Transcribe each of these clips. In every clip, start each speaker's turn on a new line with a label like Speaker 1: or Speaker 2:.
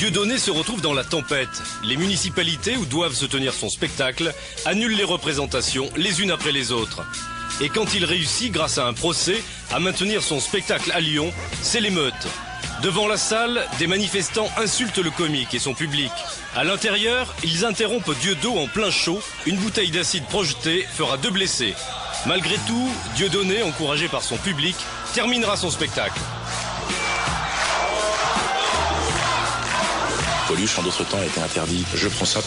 Speaker 1: Dieudonné se retrouve dans la tempête. Les municipalités où doivent se tenir son spectacle annulent les représentations les unes après les autres. Et quand il réussit, grâce à un procès, à maintenir son spectacle à Lyon, c'est l'émeute. Devant la salle, des manifestants insultent le comique et son public. À l'intérieur, ils interrompent Dieudonné en plein show. Une bouteille d'acide projetée fera 2 blessés. Malgré tout, Dieudonné, encouragé par son public, terminera son spectacle.
Speaker 2: Coluche, en d'autres temps, a été interdit. Je prends ça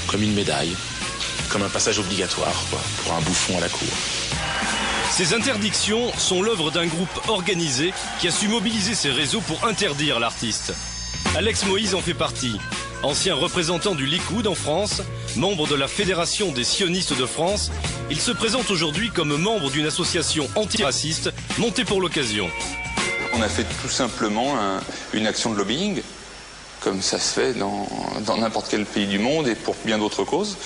Speaker 2: comme une médaille, comme un passage obligatoire, quoi, pour un bouffon à la cour.
Speaker 1: Ces interdictions sont l'œuvre d'un groupe organisé qui a su mobiliser ses réseaux pour interdire l'artiste. Alex Moïse en fait partie. Ancien représentant du Likoud en France, membre de la Fédération des sionistes de France, il se présente aujourd'hui comme membre d'une association antiraciste montée pour l'occasion.
Speaker 3: On a fait tout simplement une action de lobbying, comme ça se fait dans n'importe quel pays du monde et pour bien d'autres causes.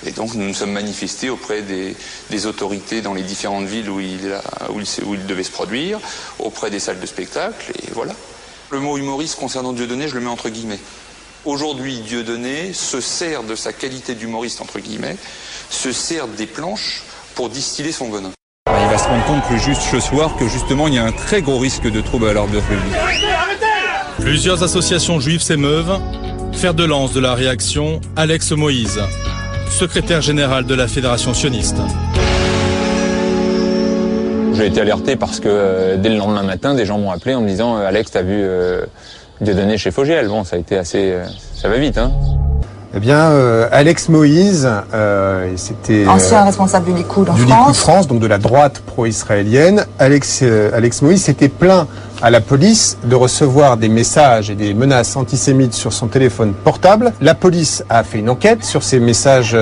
Speaker 3: Et donc nous nous sommes manifestés auprès des autorités dans les différentes villes où il devait se produire, auprès des salles de spectacle, et voilà. Le mot humoriste concernant Dieudonné, je le mets entre guillemets. Aujourd'hui, Dieudonné se sert de sa qualité d'humoriste, entre guillemets, se sert des planches pour distiller son venin.
Speaker 4: Il va se rendre compte plus juste ce soir que justement il y a un très gros risque de trouble à l'ordre public.
Speaker 5: Plusieurs associations juives s'émeuvent. Fer de lance de la réaction, Alex Moïse, secrétaire général de la Fédération sioniste.
Speaker 6: J'ai été alerté parce que dès le lendemain matin, des gens m'ont appelé en me disant Alex, t'as vu Dieudonné chez Fogiel. Bon, ça a été assez... ça va vite, hein.
Speaker 7: Eh bien, Alex Moïse, c'était
Speaker 8: ancien responsable du Likoud en France.
Speaker 7: Du Likoud France, donc de la droite pro-israélienne. Alex Moïse s'était plaint à la police de recevoir des messages et des menaces antisémites sur son téléphone portable. La police a fait une enquête sur ces messages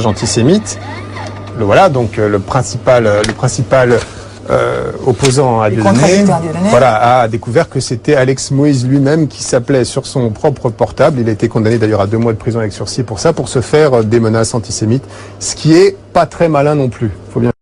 Speaker 7: antisémites. Voilà, donc le principal opposant à Dieudonné, voilà, a découvert que c'était Alex Moïse lui-même qui s'appelait sur son propre portable. Il a été condamné d'ailleurs à 2 mois de prison avec sursis pour ça, pour se faire des menaces antisémites, ce qui est pas très malin non plus. Faut bien